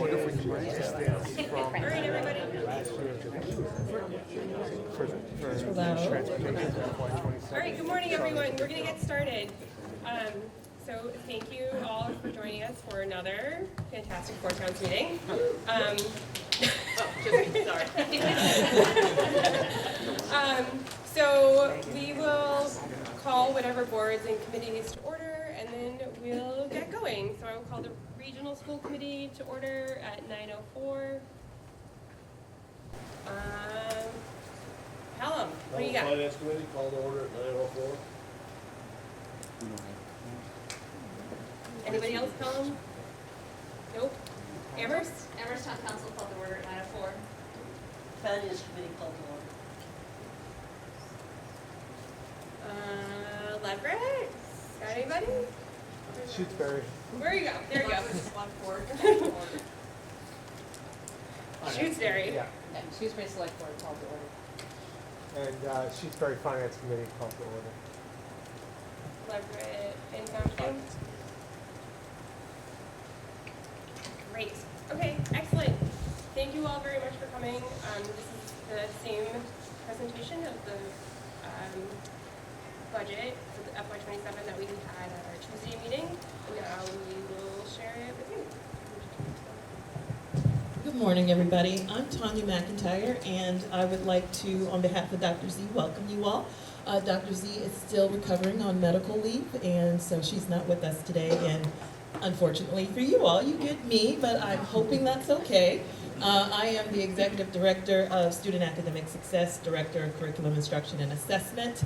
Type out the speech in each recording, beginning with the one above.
All right, everybody. All right, good morning, everyone. We're going to get started. So thank you all for joining us for another fantastic Four Towns meeting. So we will call whatever boards and committees to order, and then we'll get going. So I will call the Regional School Committee to order at 9:04. Pelham, what do you got? Finance Committee called to order at 9:04. Anybody else, Pelham? Nope. Amherst? Amherst Town Council called to order at 9:04. Finance Committee called to order. Leverett? Got anybody? Shutesbury. Where you go? There you go. Select Board. Shrewsbury. Yeah, Yeah, Shrewsbury Select Board called to order. and Shutesbury Finance Committee called to order. Leverett and Township. Great. Okay, excellent. Thank you all very much for coming. This is the same presentation of the budget for the FY27 that we had at our Tuesday meeting. And now we will share it with you. Good morning, everybody. I'm Tanya McIntyre, and I would like to, on behalf of Dr. Z, welcome you all. Dr. Z is still recovering on medical leave, and so she's not with us today. And unfortunately for you all, you get me, but I'm hoping that's okay. I am the Executive Director of Student Academic Success, Director of Curriculum Instruction and Assessment.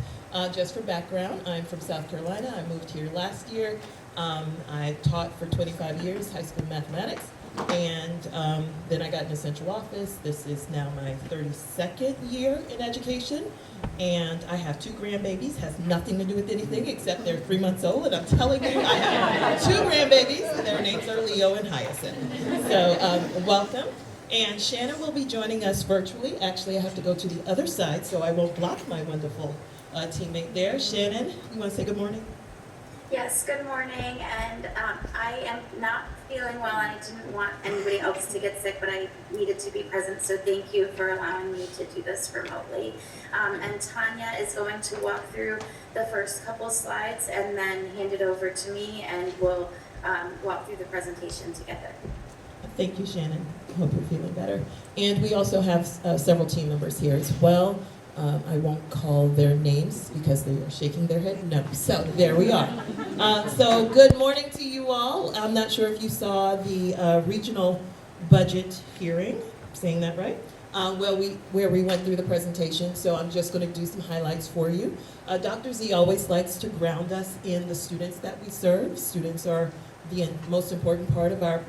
Just for background, I'm from South Carolina. I moved here last year. I taught for 25 years high school mathematics, and then I got in the central office. This is now my 32nd year in education, and I have 2 grandbabies. Has nothing to do with anything except they're 3 months old, and I'm telling you, I have 2 grandbabies. Their names are Leo and Hyacinth. So welcome. And Shannon will be joining us virtually. Actually, I have to go to the other side, so I won't block my wonderful teammate there. Shannon, you want to say good morning? Yes, good morning, and I am not feeling well, and I didn't want anybody else to get sick, but I needed to be present, so thank you for allowing me to do this remotely. And Tanya is going to walk through the first couple slides and then hand it over to me, and we'll walk through the presentation together. Thank you, Shannon. Hope you're feeling better. And we also have several team members here as well. I won't call their names because they are shaking their head no. So there we are. So good morning to you all. I'm not sure if you saw the regional budget hearing. I'm saying that right? Where we went through the presentation. So I'm just going to do some highlights for you. Dr. Z always likes to ground us in the students that we serve. Students are the most important part of our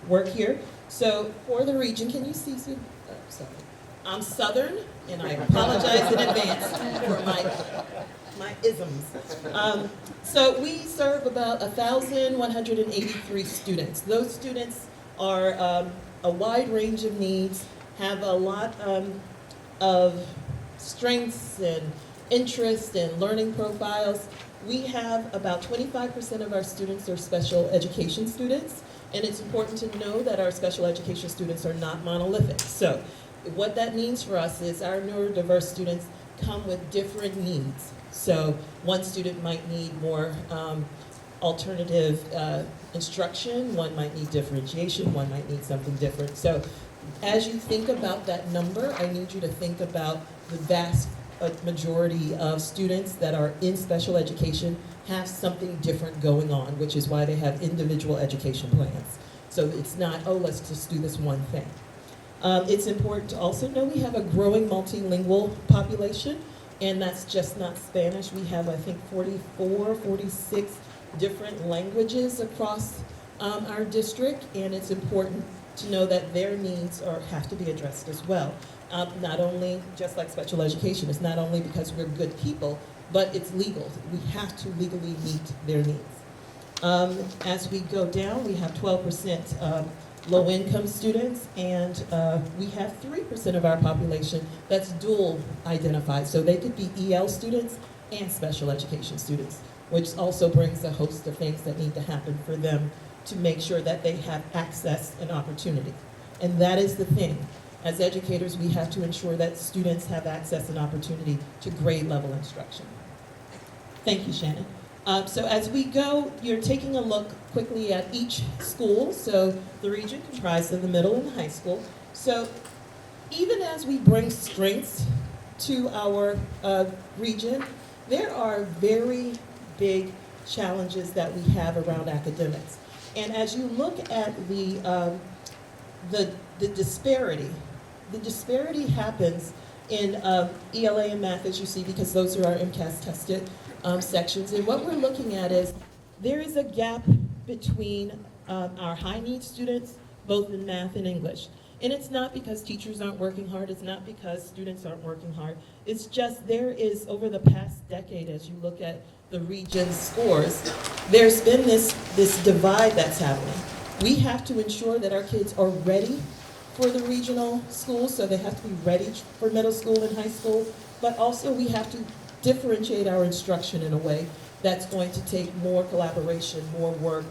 work here. So for the region, can you see? Sorry. I'm Southern, and I apologize in advance for my isms. So we serve about 1,183 students. Those students are a wide range of needs, have a lot of strengths and interests and learning profiles. We have about 25% of our students are special education students, and it's important to know that our special education students are not monolithic. So what that means for us is our neurodiverse students come with different needs. So one student might need more alternative instruction, one might need differentiation, one might need something different. So as you think about that number, I need you to think about the vast majority of students that are in special education have something different going on, which is why they have individual education plans. So it's not, oh, let's just do this one thing. It's important to also know we have a growing multilingual population, and that's just not Spanish. We have, I think, 44, 46 different languages across our district, and it's important to know that their needs have to be addressed as well. Not only, just like special education, it's not only because we're good people, but it's legal. We have to legally meet their needs. As we go down, we have 12% low-income students, and we have 3% of our population that's dual identified. So they could be EL students and special education students, which also brings a host of things that need to happen for them to make sure that they have access and opportunity. And that is the thing. As educators, we have to ensure that students have access and opportunity to grade level instruction. Thank you, Shannon. So as we go, you're taking a look quickly at each school. So the region comprised of the middle and the high school. So even as we bring strengths to our region, there are very big challenges that we have around academics. And as you look at the disparity happens in ELA and math, as you see, because those are our MCAS tested sections. And what we're looking at is there is a gap between our high need students, both in math and English. And it's not because teachers aren't working hard, it's not because students aren't working hard. It's just there is, over the past decade, as you look at the region's scores, there's been this divide that's happening. We have to ensure that our kids are ready for the regional schools, so they have to be ready for middle school and high school, but also we have to differentiate our instruction in a way that's going to take more collaboration, more work,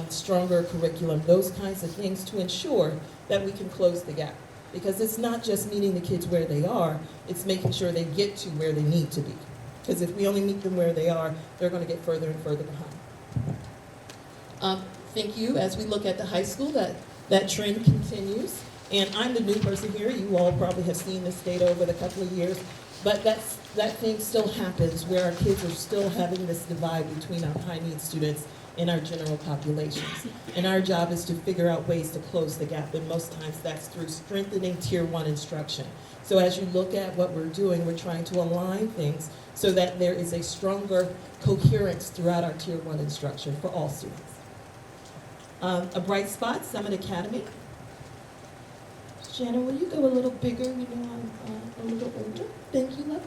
stronger curriculum, those kinds of things to ensure that we can close the gap. Because it's not just meeting the kids where they are, it's making sure they get to where they need to be. Because if we only meet them where they are, they're going to get further and further behind. Thank you. As we look at the high school, that trend continues. And I'm the new person here. You all probably have seen this data over the couple of years. But that thing still happens where our kids are still having this divide between our high need students and our general populations. And our job is to figure out ways to close the gap. And most times that's through strengthening Tier 1 instruction. So as you look at what we're doing, we're trying to align things so that there is a stronger coherence throughout our Tier 1 instruction for all students. A bright spot, Summit Academy. Shannon, will you go a little bigger? You know I'm a little older. Thank you, love.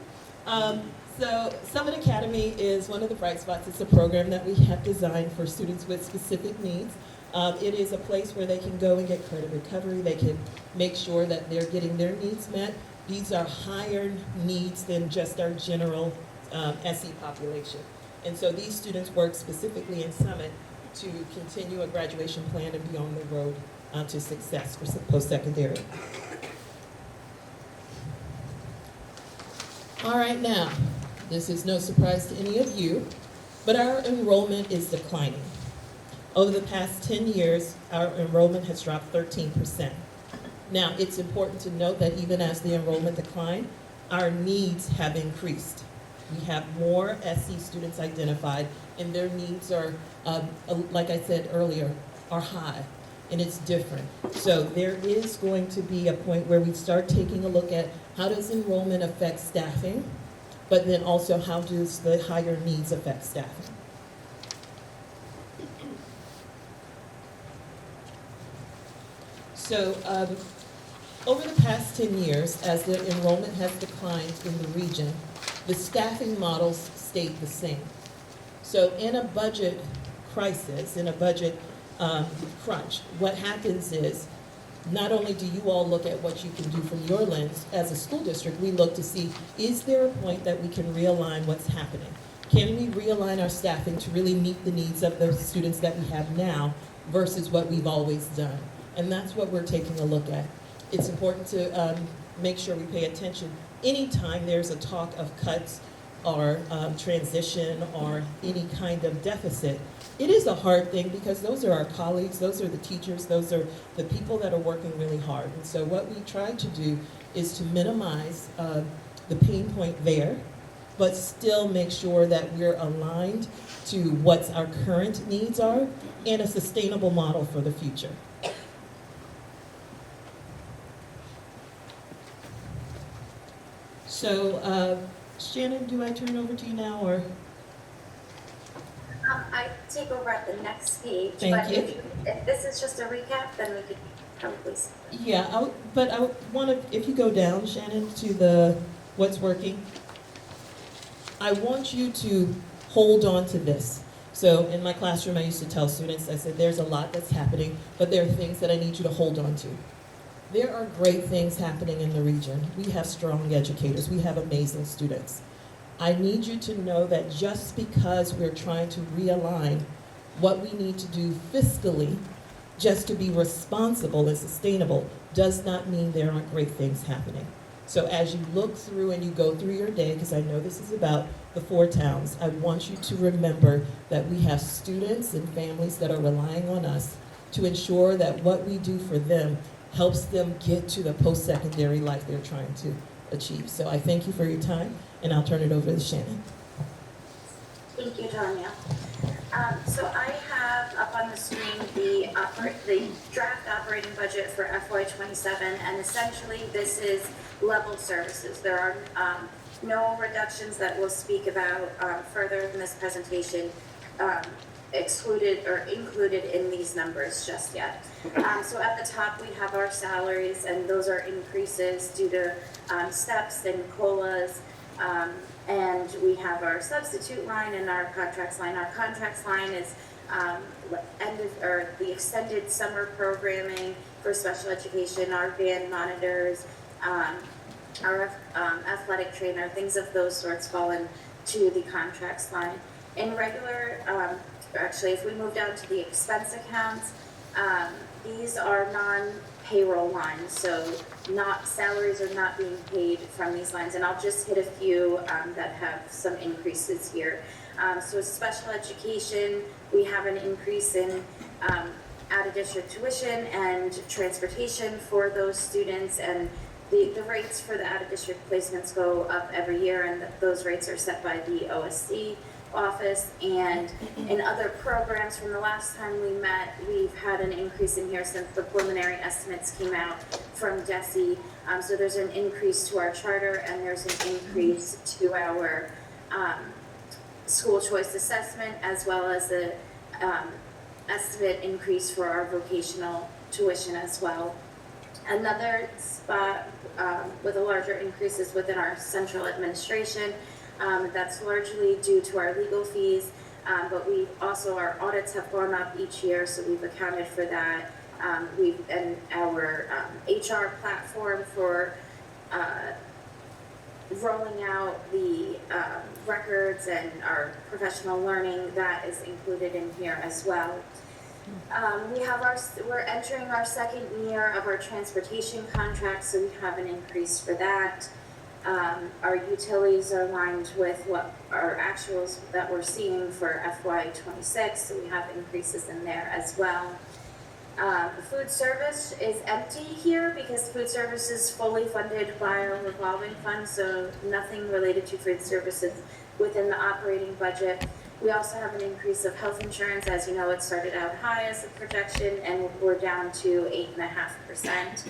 So Summit Academy is one of the bright spots. It's a program that we have designed for students with specific needs. It is a place where they can go and get credit recovery. They can make sure that they're getting their needs met. These are higher needs than just our general SE population. And so these students work specifically in Summit to continue a graduation plan and be on the road to success for post-secondary. All right, now, this is no surprise to any of you, but our enrollment is declining. Over the past 10 years, our enrollment has dropped 13%. Now, it's important to note that even as the enrollment declined, our needs have increased. We have more SE students identified, and their needs are, like I said earlier, are high, and it's different. So there is going to be a point where we start taking a look at how does enrollment affect staffing, but then also how does the higher needs affect staffing. So over the past 10 years, as the enrollment has declined in the region, the staffing models stayed the same. So in a budget crisis, in a budget crunch, what happens is not only do you all look at what you can do from your lens, as a school district, we look to see, is there a point that we can realign what's happening? Can we realign our staffing to really meet the needs of the students that we have now versus what we've always done? And that's what we're taking a look at. It's important to make sure we pay attention. Anytime there's a talk of cuts or transition or any kind of deficit, it is a hard thing because those are our colleagues, those are the teachers, those are the people that are working really hard. And so what we try to do is to minimize the pain point there, but still make sure that we're aligned to what our current needs are and a sustainable model for the future. So, Shannon, do I turn over to you now, or? I take over at the next page. Thank but you. If this is just a recap, then we could probably. Yeah, I want to, if you go down, Shannon, to the what's working, I want you to hold on to this. So in my classroom, I used to tell students, I said, there's a lot that's happening, but there are things that I need you to hold on to. There are great things happening in the region. We have strong educators. We have amazing students. I need you to know that just because we're trying to realign what we need to do fiscally just to be responsible and sustainable does not mean there aren't great things happening. So as you look through and you go through your day, because I know this is about the 4 towns, I want you to remember that we have students and families that are relying on us to ensure that what we do for them helps them get to the post-secondary life they're trying to achieve. So I thank you for your time, and I'll turn it over to Shannon. Thank you, Tanya. So I have up on the screen the draft operating budget for FY27, and essentially this is level services. There are no reductions that we'll speak about further in this presentation excluded or included in these numbers just yet. So at the top we have our salaries, and those are increases due to steps and COLAs. And we have our substitute line and our contracts line. Our contracts line is the extended summer programming for special education, our band monitors, our athletic trainer, things of those sorts fall into the contracts line. In regular, actually, if we move down to the expense accounts, these are non-payroll lines, so salaries are not being paid from these lines, and I'll just hit a few that have some increases here. So special education, we have an increase in out-of-district tuition and transportation for those students, and the rates for the out-of-district placements go up every year, and those rates are set by the OSC office. And in other programs from the last time we met, we've had an increase in here since the preliminary estimates came out from DESE. So there's an increase to our charter, and there's an increase to our school choice assessment, as well as the estimate increase for our vocational tuition as well. Another spot with a larger increase is within our central administration. That's largely due to our legal fees, but we also, our audits have gone up each year, so we've accounted for that. And our HR platform for rolling out the records and our professional learning, that is included in here as well. We're entering our second year of our transportation contract, so we have an increase for that. Our utilities are aligned with what our actuals that we're seeing for FY26, so we have increases in there as well. Food service is empty here because food service is fully funded by our revolving fund, so nothing related to food services within the operating budget. We also have an increase of health insurance. As you know, it started out high as a projection, and we're down to 8.5%.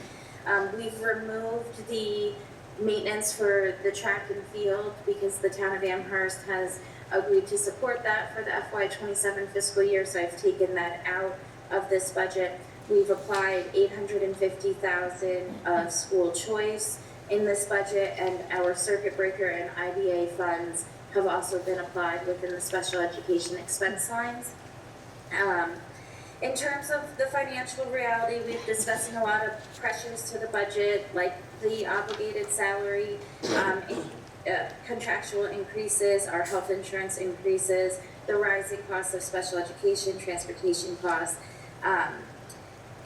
We've removed the maintenance for the track and field because the town of Amherst has agreed to support that for the FY27 fiscal year, so I've taken that out of this budget. We've applied $850,000 of school choice in this budget, and our circuit breaker and IDA funds have also been applied within the special education expense lines. In terms of the financial reality, we've discussing a lot of pressures to the budget, like the obligated salary, contractual increases, our health insurance increases, the rising costs of special education, transportation costs.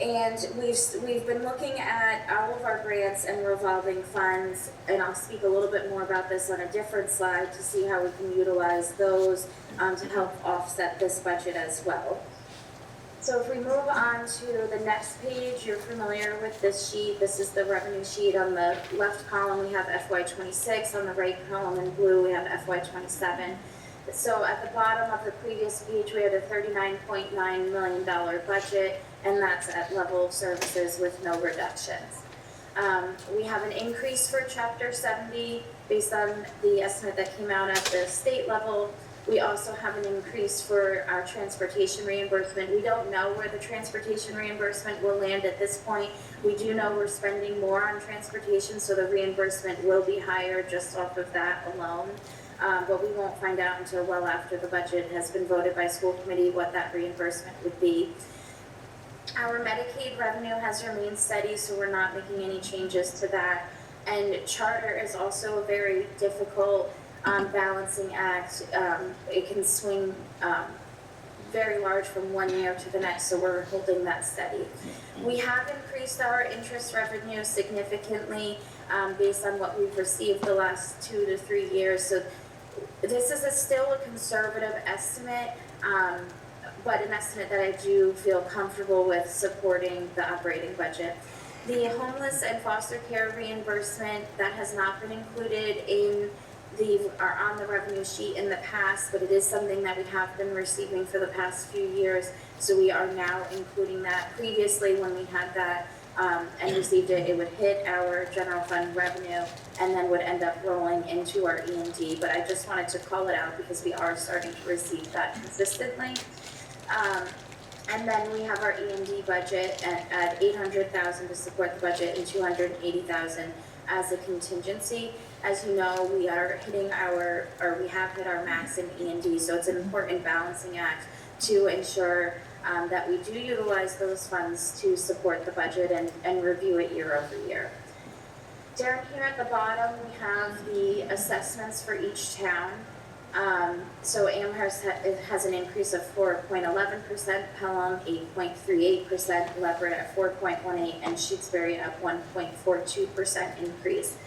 And we've been looking at all of our grants and revolving funds, and I'll speak a little bit more about this on a different slide to see how we can utilize those to help offset this budget as well. So if we move on to the next page, you're familiar with this sheet. This is the revenue sheet. On the left column, we have FY26. On the right column in blue, we have FY27. So at the bottom of the previous page, we had a $39.9 million budget, and that's at level of services with no reductions. We have an increase for Chapter 70 based on the estimate that came out at the state level. We also have an increase for our transportation reimbursement. We don't know where the transportation reimbursement will land at this point. We do know we're spending more on transportation, so the reimbursement will be higher just off of that alone. But we won't find out until well after the budget has been voted by school committee what that reimbursement would be. Our Medicaid revenue has remained steady, so we're not making any changes to that. And charter is also a very difficult balancing act. It can swing very large from one year to the next, so we're holding that steady. We have increased our interest revenue significantly based on what we've received the last 2 to 3 years. So this is still a conservative estimate, but an estimate that I do feel comfortable with supporting the operating budget. The homeless and foster care reimbursement, that has not been included on the revenue sheet in the past, but it is something that we have been receiving for the past few years, so we are now including that. Previously, when we had that and received it, it would hit our general fund revenue and then would end up rolling into our E&D, but I just wanted to call it out because we are starting to receive that consistently. And then we have our E&D budget at $800,000 to support the budget and $280,000 as a contingency. As you know, we are hitting we have hit our max in E&D, so it's an important balancing act to ensure that we do utilize those funds to support the budget and review it year over year. Down here at the bottom, we have the assessments for each town. So Amherst has an increase of 4.11%, Pelham 8.38%, Leverett at 4.18%, and Shutesbury at 1.42% increase.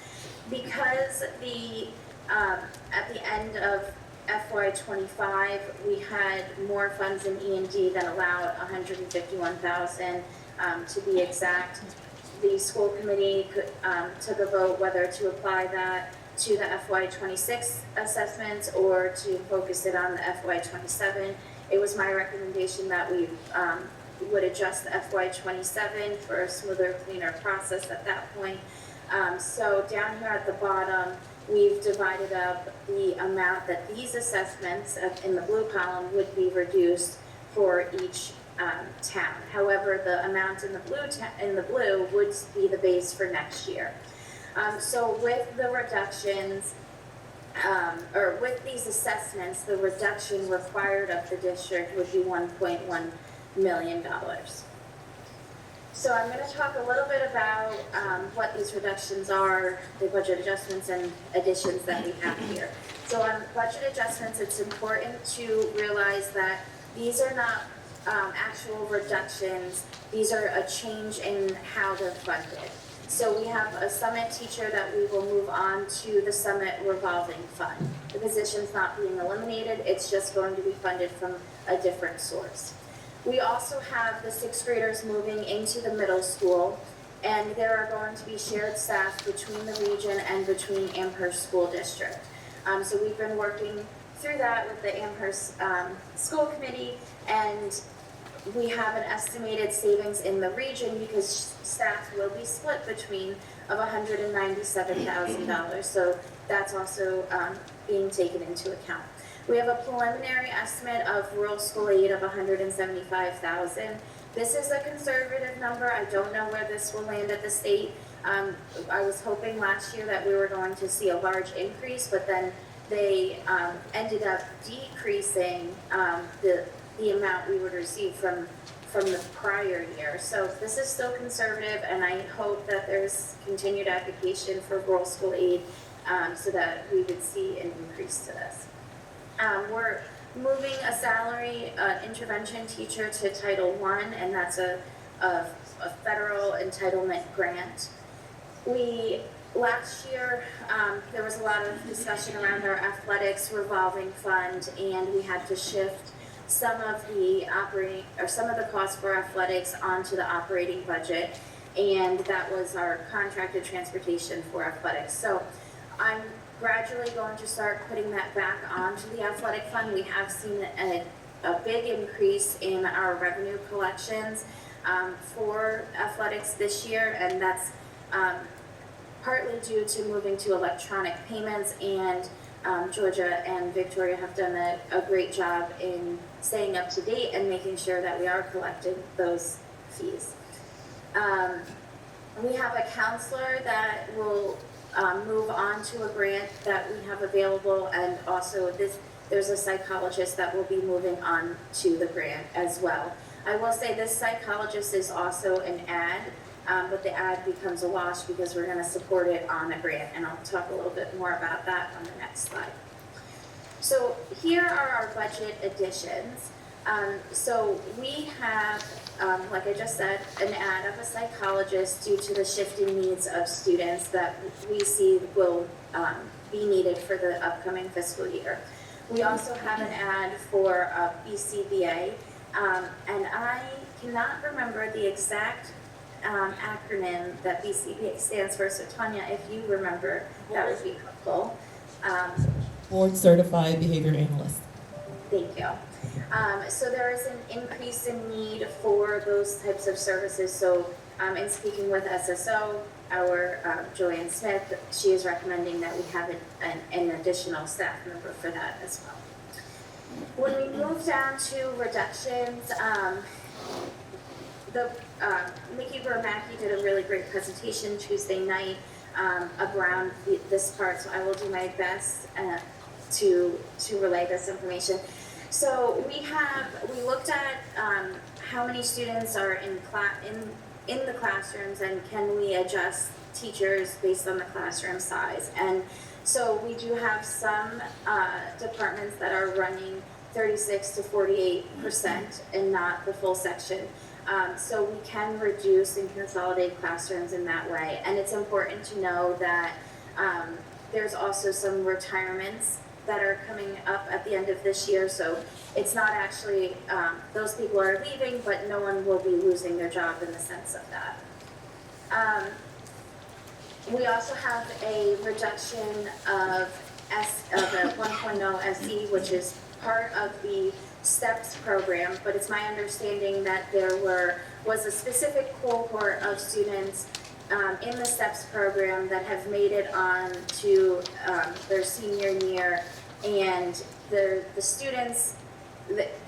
Because at the end of FY25, we had more funds in E&D that allowed $151,000 to be exact. The school committee took a vote whether to apply that to the FY26 assessments or to focus it on the FY27. It was my recommendation that we would adjust the FY27 for a smoother, cleaner process at that point. So down here at the bottom, we've divided up the amount that these assessments in the blue column would be reduced for each town. However, the amount in the blue would be the base for next year. So with the reductions, or with these assessments, the reduction required of the district would be $1.1 million. So I'm going to talk a little bit about what these reductions are, the budget adjustments and additions that we have here. So on budget adjustments, it's important to realize that these are not actual reductions. These are a change in how they're funded. So we have a summit teacher that we will move on to the summit revolving fund. The position's not being eliminated, it's just going to be funded from a different source. We also have the 6th graders moving into the middle school, and there are going to be shared staff between the region and between Amherst School District. So we've been working through that with the Amherst School Committee, and we have an estimated savings in the region because staff will be split between of $197,000. So that's also being taken into account. We have a preliminary estimate of rural school aid of $175,000. This is a conservative number. I don't know where this will land at the state. I was hoping last year that we were going to see a large increase, but then they ended up decreasing the amount we would receive from the prior year. So this is still conservative, and I hope that there's continued application for rural school aid so that we would see an increase to this. We're moving a salary intervention teacher to Title I, and that's a federal entitlement grant. Last year, there was a lot of discussion around our athletics revolving fund, and we had to shift some of the costs for athletics onto the operating budget, and that was our contracted transportation for athletics. So I'm gradually going to start putting that back onto the athletic fund. We have seen a big increase in our revenue collections for athletics this year, and that's partly due to moving to electronic payments, and Georgia and Victoria have done a great job in staying up to date and making sure that we are collecting those fees. We have a counselor that will move on to a grant that we have available, and also there's a psychologist that will be moving on to the grant as well. I will say this psychologist is also an ad, but the ad becomes a wash because we're going to support it on a grant, and I'll talk a little bit more about that on the next slide. So here are our budget additions. So we have, like I just said, an ad of a psychologist due to the shifting needs of students that we see will be needed for the upcoming fiscal year. We also have an ad for BCBA, and I cannot remember the exact acronym that BCBA stands for, so Tanya, if you remember, that would be helpful. Board Certified Behavior Analyst. Thank you. So there is an increase in need for those types of services. So in speaking with SSO, our Joanne Smith, she is recommending that we have an additional staff member for that as well. When we move down to reductions, Mickey Bermacki did a really great presentation Tuesday night around this part, so I will do my best to relay this information. So we looked at how many students are in the classrooms, and can we adjust teachers based on the classroom size. And so we do have some departments that are running 36 to 48% and not the full section. So we can reduce and consolidate classrooms in that way. And it's important to know that there's also some retirements that are coming up at the end of this year. So it's not actually, those people are leaving, but no one will be losing their job in the sense of that. We also have a reduction of a 1.0 SE, which is part of the STEPS program, but it's my understanding that there was a specific cohort of students in the STEPS program that have made it on to their senior year, and the students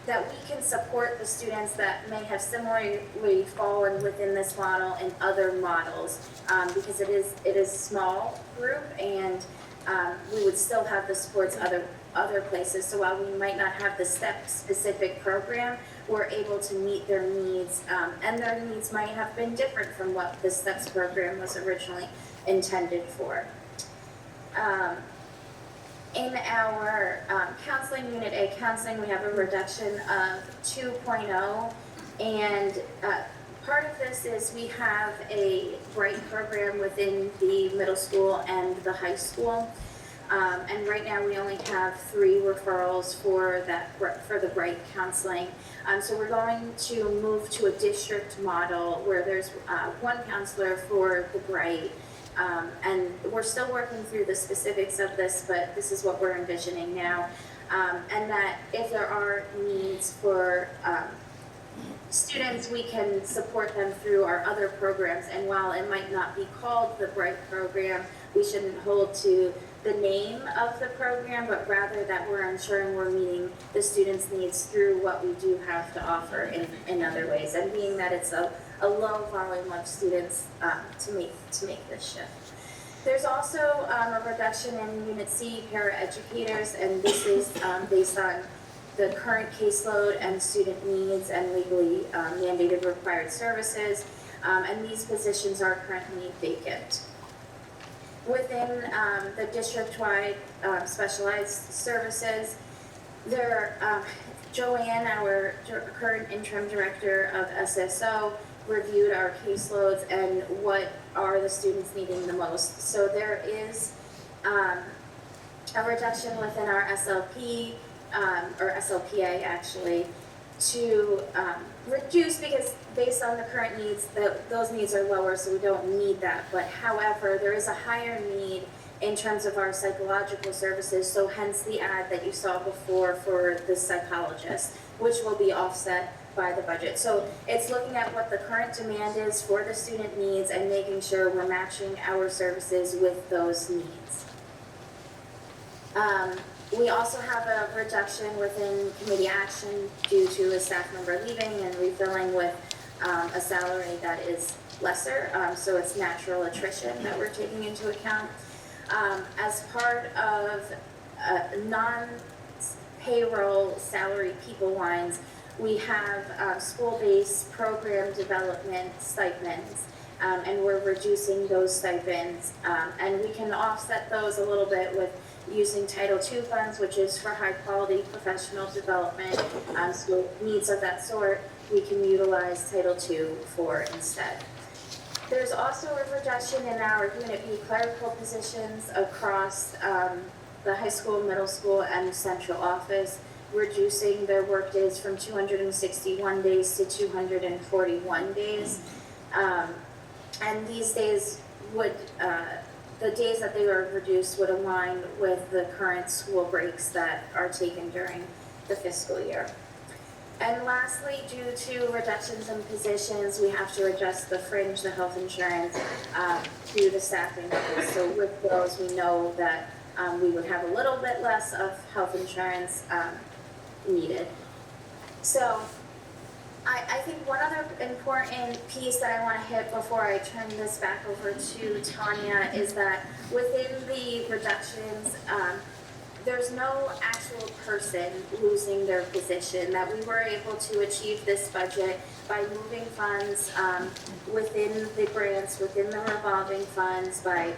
that we can support the students that may have similarly fallen within this model and other models, because it is a small group, and we would still have the supports other places. So while we might not have the STEP specific program, we're able to meet their needs, and their needs might have been different from what the STEPS program was originally intended for. In our counseling, Unit A counseling, we have a reduction of 2.0, and part of this is we have a BRIGHT program within the middle school and the high school. And right now we only have 3 referrals for the BRIGHT counseling. So we're going to move to a district model where there's 1 counselor for the BRIGHT. And we're still working through the specifics of this, but this is what we're envisioning now. And that if there are needs for students, we can support them through our other programs. And while it might not be called the BRIGHT program, we shouldn't hold to the name of the program, but rather that we're ensuring we're meeting the students' needs through what we do have to offer in other ways. And being that it's a low volume of students to make this shift. There's also a reduction in Unit C paraeducators, and this is based on the current caseload and student needs and legally mandated required services, and these positions are currently vacant. Within the district-wide specialized services, Joanne, our current interim director of SSO, reviewed our caseloads and what are the students needing the most. So there is a reduction within our SLP, or SLPA actually, to reduce, because based on the current needs, those needs are lower, so we don't need that. But however, there is a higher need in terms of our psychological services, so hence the ad that you saw before for the psychologist, which will be offset by the budget. So it's looking at what the current demand is for the student needs and making sure we're matching our services with those needs. We also have a reduction within committee action due to a staff member leaving and refilling with a salary that is lesser, so it's natural attrition that we're taking into account. As part of non-payroll salary people lines, we have school-based program development stipends, and we're reducing those stipends, and we can offset those a little bit with using Title II funds, which is for high-quality professional development. So needs of that sort, we can utilize Title II for instead. There's also a reduction in our Unit B clerical positions across the high school, middle school, and central office, reducing their work days from 261 days to 241 days. And these days would, the days that they were reduced would align with the current school breaks that are taken during the fiscal year. And lastly, due to reductions in positions, we have to adjust the fringe, the health insurance, due to staffing levels. So with those, we know that we would have a little bit less of health insurance needed. So I think one other important piece that I want to hit before I turn this back over to Tanya is that within the reductions, there's no actual person losing their position, that we were able to achieve this budget by moving funds within the grants, within the revolving funds, by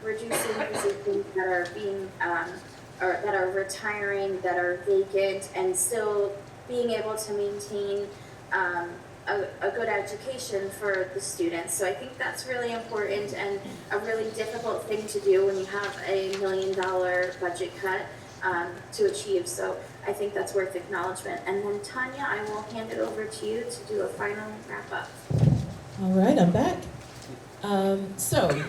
reducing positions that are being, or that are retiring, that are vacant, and still being able to maintain a good education for the students. So I think that's really important and a really difficult thing to do when you have a $1 million budget cut to achieve. So I think that's worth acknowledgement. And then Tanya, I will hand it over to you to do a final wrap up. All right, I'm back. So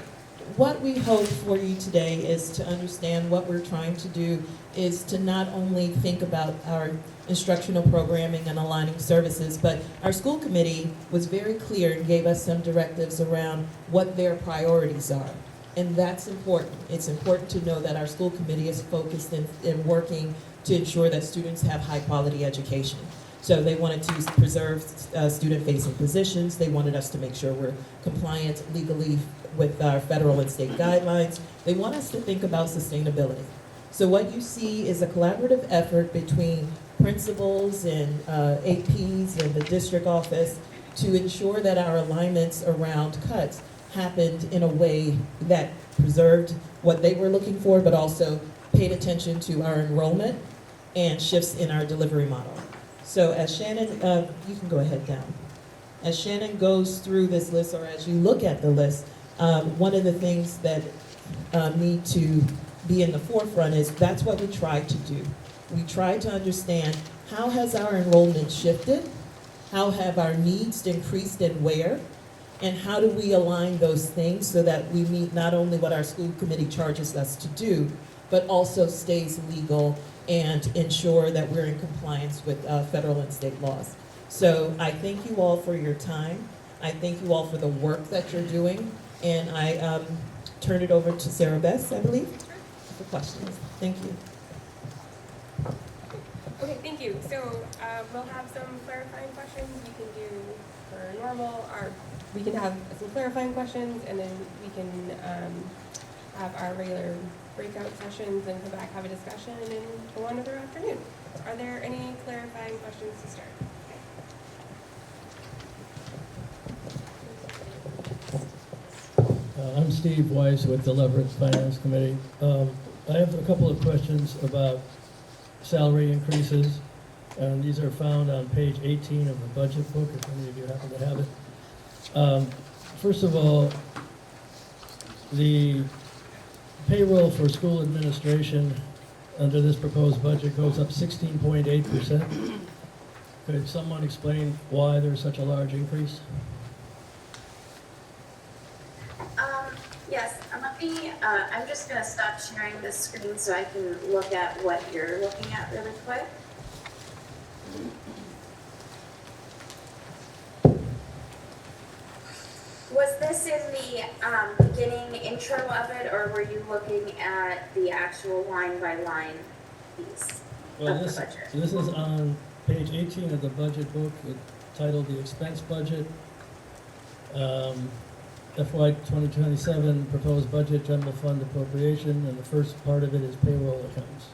what we hope for you today is to understand what we're trying to do is to not only think about our instructional programming and aligning services, but our school committee was very clear and gave us some directives around what their priorities are. And that's important. It's important to know that our school committee is focused in working to ensure that students have high quality education. So they wanted to preserve student-facing positions. They wanted us to make sure we're compliant legally with our federal and state guidelines. They want us to think about sustainability. So what you see is a collaborative effort between principals and APs and the district office to ensure that our alignments around cuts happened in a way that preserved what they were looking for, but also paid attention to our enrollment and shifts in our delivery model. So as Shannon, you can go ahead down. As Shannon goes through this list, or as you look at the list, one of the things that need to be in the forefront is that's what we try to do. We try to understand how has our enrollment shifted, how have our needs increased and where, and how do we align those things so that we meet not only what our school committee charges us to do, but also stays legal and ensure that we're in compliance with federal and state laws. So I thank you all for your time. I thank you all for the work that you're doing. And I turn it over to Sarah Bess, I believe, for questions. Thank you. Okay, thank you. So we'll have some clarifying questions we can do for normal, or we can have some clarifying questions, and then we can have our regular breakout sessions and come back, have a discussion, and then go on another afternoon. Are there any clarifying questions to start? I'm Steve Weiss with the Leverett Finance Committee. I have a couple of questions about salary increases, and these are found on page 18 of the budget book, if any of you happen to have it. First of all, the payroll for school administration under this proposed budget goes up 16.8%. Could someone explain why there's such a large increase? Yes, let me, I'm just gonna stop sharing the screen so I can look at what you're looking at really quick. Was this in the beginning intro of it, or were you looking at the actual line by line piece Well, of the this budget? is on page 18 of the budget book, titled The Expense Budget. FY 2027 proposed budget general fund appropriation, and the first part of it is payroll accounts.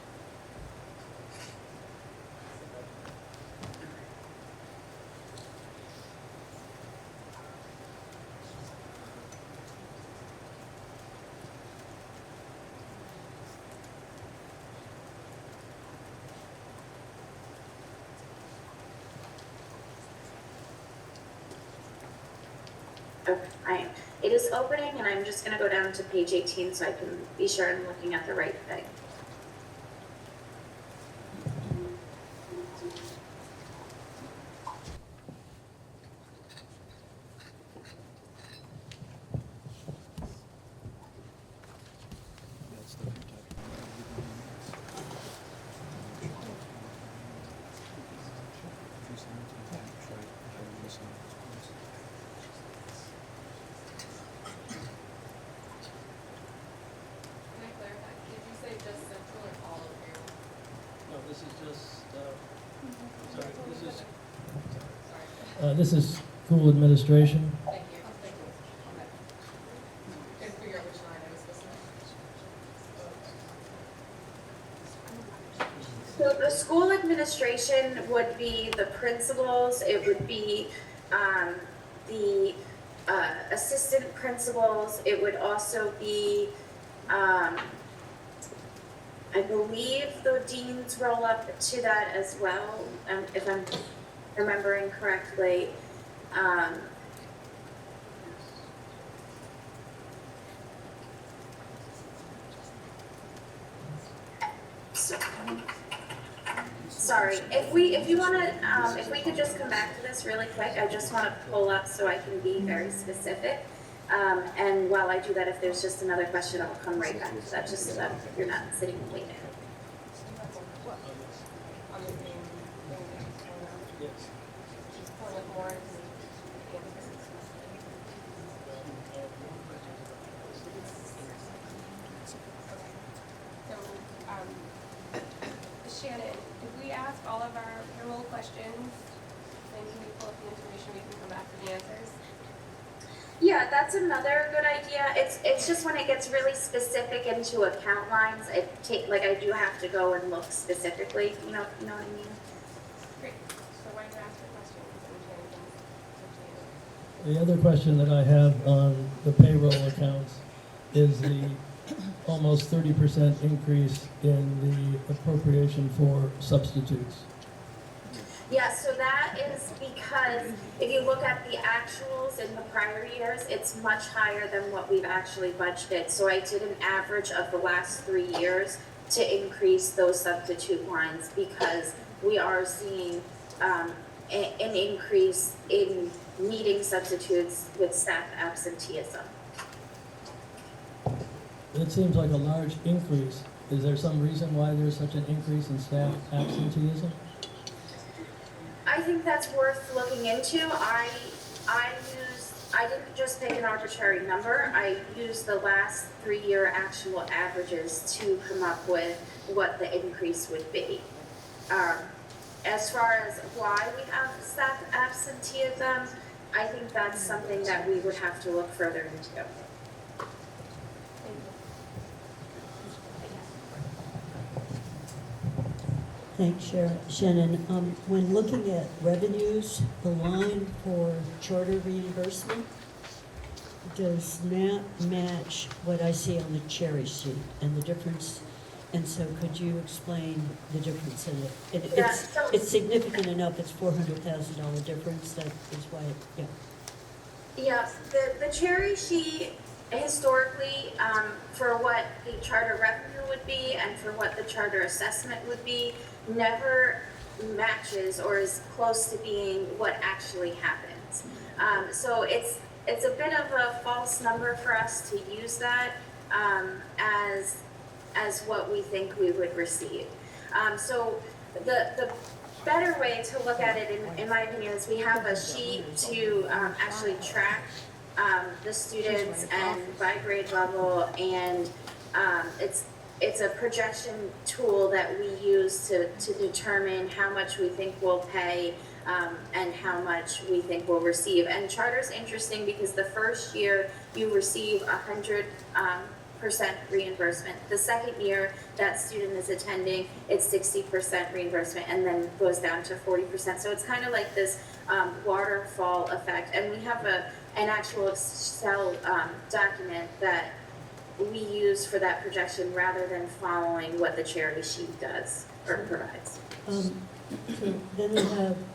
Okay, it is opening and I'm just gonna go down to page 18 so I can be sure I'm looking at the right thing. Can I clarify, did you say just central or all of your? No, this is just, sorry, Sorry, this is school administration. thank you, thank you. Okay. Couldn't figure out which line I was supposed to. So the school administration would be the principals, it would be the assistant principals, it would also be, I believe the deans roll up to that as well, if I'm remembering correctly. So, sorry, if you wanna, if we could just come back to this really quick, I just wanna pull up so I can be very specific. And while I do that, if there's just another question, I'll come right back to that, just so that you're not sitting and waiting. On the same thing that's going on. Yes. Just pulling up more into the answers. So, Shannon, if we ask all of our payroll questions, then can we pull up the information, we can come back to the answers? Yeah, that's another good idea. It's just when it gets really specific into account lines, I do have to go and look specifically, you know what I mean? Great, so why don't you ask your questions and Shannon can continue. The other question that I have on the payroll accounts is the almost 30% increase in the appropriation for substitutes. Yeah, so that is because if you look at the actuals in the prior years, it's much higher than what we've actually budgeted. So I did an average of the last 3 years to increase those substitute lines because we are seeing an increase in needing substitutes with staff absenteeism. It seems like a large increase. Is there some reason why there's such an increase in staff absenteeism? I think that's worth looking into. I didn't just pick an arbitrary number. I used the last 3-year actual averages to come up with what the increase would be. As far as why we have staff absenteeism, I think that's something that we would have to look further into. Thanks, Shannon. When looking at revenues, the line for charter reimbursement does not match what I see on the cherry sheet and the difference. And so could you explain the difference in it? Yeah, so- It's significant enough, it's $400,000 difference, that is why, yeah. Yeah, the cherry sheet historically, for what the charter revenue would be and for what the charter assessment would be, never matches or is close to being what actually happens. So it's a bit of a false number for us to use that as what we think we would receive. So the better way to look at it, in my opinion, is we have a sheet to actually track the students and by grade level, and it's a projection tool that we use to determine how much we think we'll pay and how much we think we'll receive. And charter's interesting because the first year you receive 100% reimbursement. The second year that student is attending, it's 60% reimbursement and then goes down to 40%. So it's kind of like this waterfall effect. And we have an actual Excel document that we use for that projection rather than following what the charity sheet does or provides. So then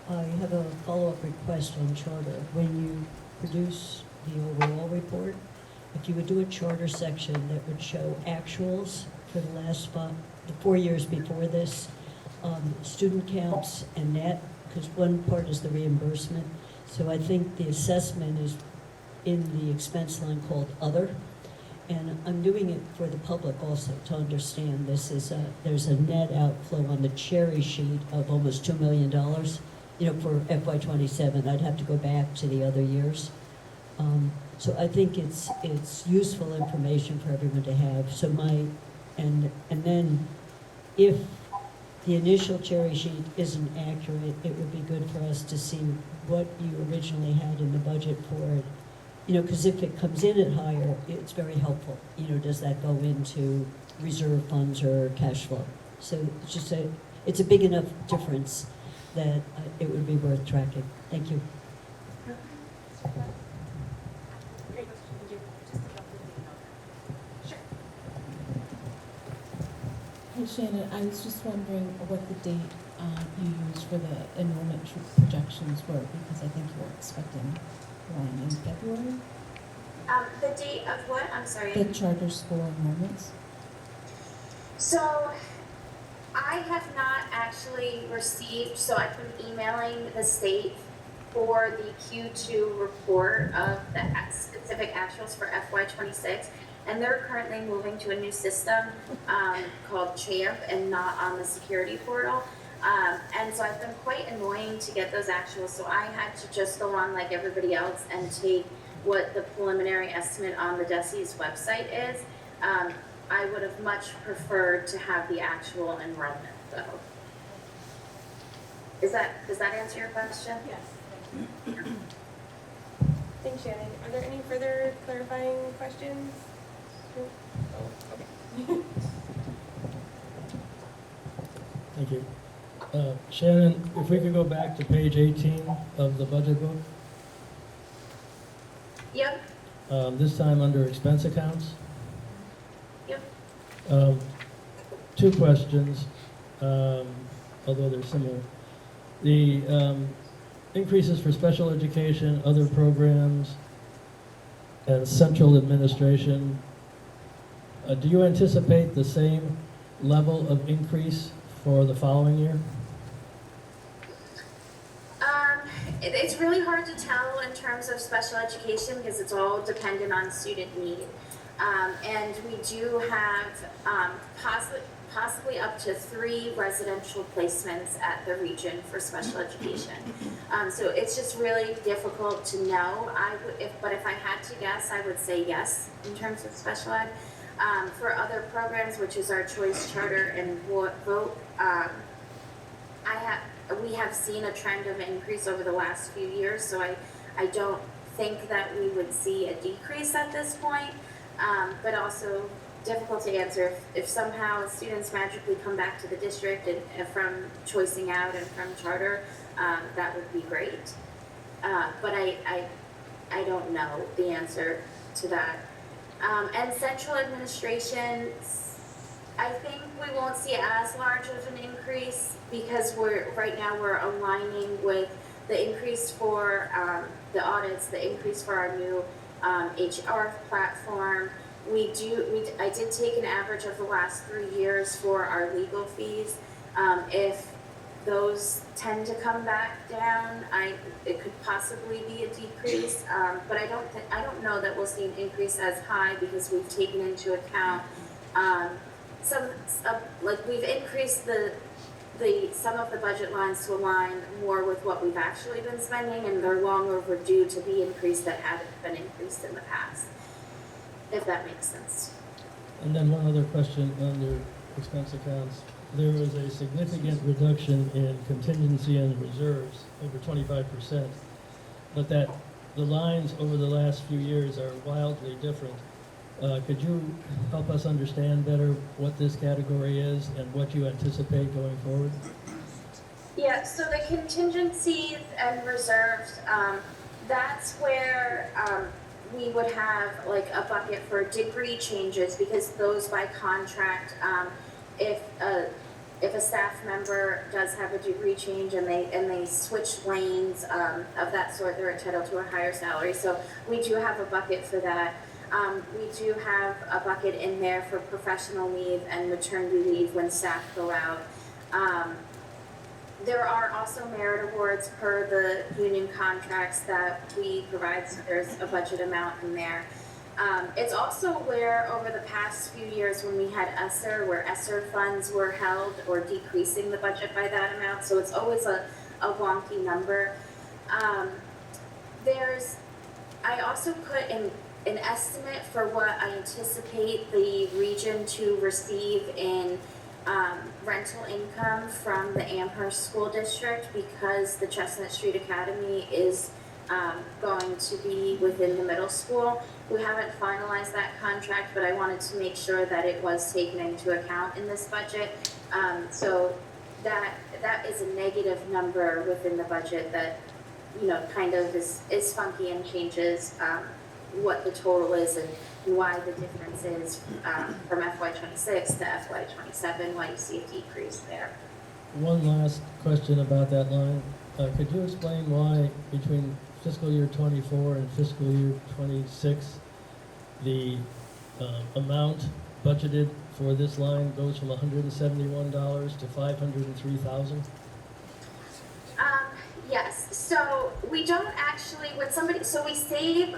I have a follow-up request on charter. When you produce the overall report, if you would do a charter section that would show actuals for the last the 4 years before this, student counts and net, because one part is the reimbursement. So I think the assessment is in the expense line called other. And I'm doing it for the public also to understand this is there's a net outflow on the cherry sheet of almost $2 million, for FY27. I'd have to go back to the other years. So I think it's useful information for everyone to have. So and then if the initial cherry sheet isn't accurate, it would be good for us to see what you originally had in the budget for it. Because if it comes in at higher, it's very helpful. Does that go into reserve funds or cash flow? So it's just it's a big enough difference that it would be worth tracking. Thank you. Great, thank you. Sure. Hey Shannon, I was just wondering what the date you used for the enrollment projections were, because I think you were expecting one in February, The date of what? I'm sorry. the charter school enrollments. So I have not actually received, so I've been emailing the state for the Q2 report of the specific actuals for FY26, and they're currently moving to a new system called CHAMP and not on the security portal. And so I've been quite annoying to get those actuals, so I had to just go on like everybody else and take what the preliminary estimate on the DESI's website is. I would have much preferred to have the actual enrollment though. Does that answer your question? Yes. Thanks, Shannon. Are there any further clarifying questions? Oh, okay. Thank you. Shannon, if we could go back to page 18 of the budget book, Yep, this time under expense accounts. yep. Two questions, although they're similar. The increases for special education, other programs, and central administration, do you anticipate the same level of increase for the following year? It's really hard to tell in terms of special education because it's all dependent on student need. And we do have possibly up to 3 residential placements at the region for special education. So it's just really difficult to know. But if I had to guess, I would say yes in terms of special ed. For other programs, which is our choice charter and vote, we have seen a trend of increase over the last few years, so I don't think that we would see a decrease at this point, but also difficult to answer. If somehow students magically come back to the district and from choicing out and from charter, that would be great. But I don't know the answer to that. And central administration, I think we won't see as large of an increase because right now we're aligning with the increase for the audits, the increase for our new HR platform. I did take an average of the last 3 years for our legal fees. If those tend to come back down, it could possibly be a decrease, but I don't know that we'll see an increase as high because we've taken into account we've increased some of the budget lines to align more with what we've actually been spending, and they're long overdue to be increased that haven't been increased in the past, if that makes sense. And then one other question under expense accounts. There was a significant reduction in contingency and reserves, over 25%, but that the lines over the last few years are wildly different. Could you help us understand better what this category is and what you anticipate going forward? Yeah, so the contingencies and reserves, that's where we would have like a bucket for degree changes because those by contract, if if a staff member does have a degree change and they switch lanes, of that sort, they're entitled to a higher salary. So we do have a bucket for that. We do have a bucket in there for professional leave and maternity leave when staff go out. There are also merit awards per the union contracts that we provide, so there's a budget amount in there. It's also where over the past few years when we had ESSER, where ESSER funds were held or decreasing the budget by that amount, so it's always a wonky number. I also put in an estimate for what I anticipate the region to receive in rental income from the Amherst School District, because the Chestnut Street Academy is going to be within the middle school. We haven't finalized that contract, but I wanted to make sure that it was taken into account in this budget. So that is a negative number within the budget that, you know, kind of is funky and changes what the total is and why the difference is from FY26 to FY27, why you see a decrease there. One last question about that line. Could you explain why between fiscal year 24 and fiscal year 26, the amount budgeted for this line goes from $171 to $503,000? Yes, so we don't actually, when somebody, so we save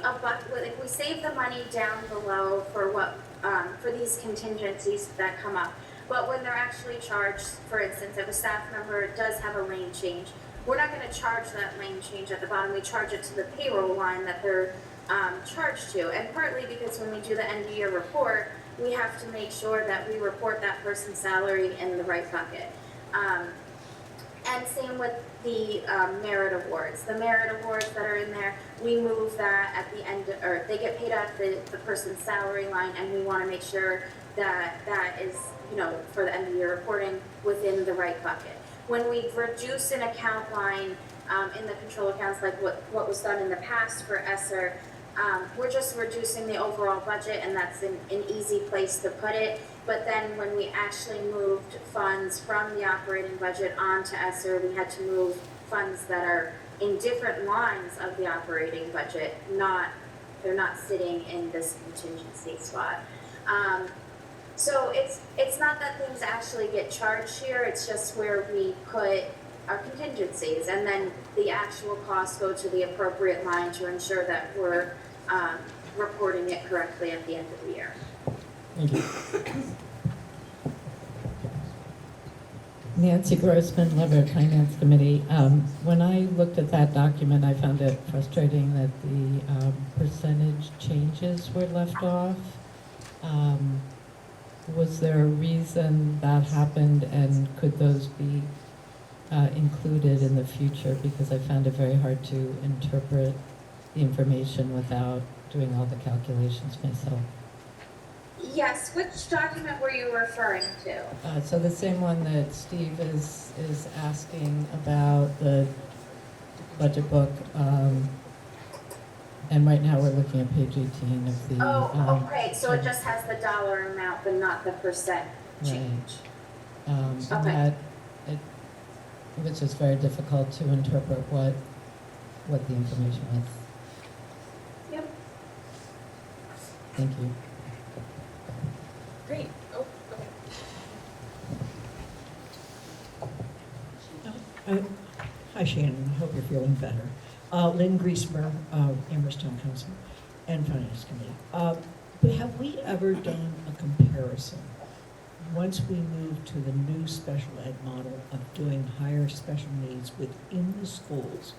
we save the money down below for what, for these contingencies that come up. But when they're actually charged, for instance, if a staff member does have a lane change, we're not gonna charge that lane change at the bottom, we charge it to the payroll line that they're charged to. And partly because when we do the end of year report, we have to make sure that we report that person's salary in the right bucket. And same with the merit awards. The merit awards that are in there, we move that at the end, or they get paid at the person's salary line, and we want to make sure that that is, you know, for the end of year reporting within the right bucket. When we reduce an account line in the control accounts, like what was done in the past for ESSER, we're just reducing the overall budget, and that's an easy place to put it. But then when we actually moved funds from the operating budget onto ESSER, we had to move funds that are in different lines of the operating budget, they're not sitting in this contingency spot. So it's not that things actually get charged here, it's just where we put our contingencies, and then the actual costs go to the appropriate line to ensure that we're reporting it correctly at the end of the year. Thank you. Nancy Grossman, Leverett Finance Committee. When I looked at that document, I found it frustrating that the percentage changes were left off. Was there a reason that happened, and could those be included in the future? Because I found it very hard to interpret the information without doing all the calculations myself. Yes, which document were you referring to? So the same one that Steve is asking about, the budget book, and right now we're looking at page 18 of the. Okay, so it just has the dollar amount, but not the percent change. And Okay. that, it was just very difficult to interpret what the information was. Yep. Thank you. Great. Oh, okay. Hi Shannon, I hope you're feeling better. Lynn Griesmer, Amherst Town Council and Finance Committee. But have we ever done a comparison, once we move to the new special ed model of doing higher special needs within the schools,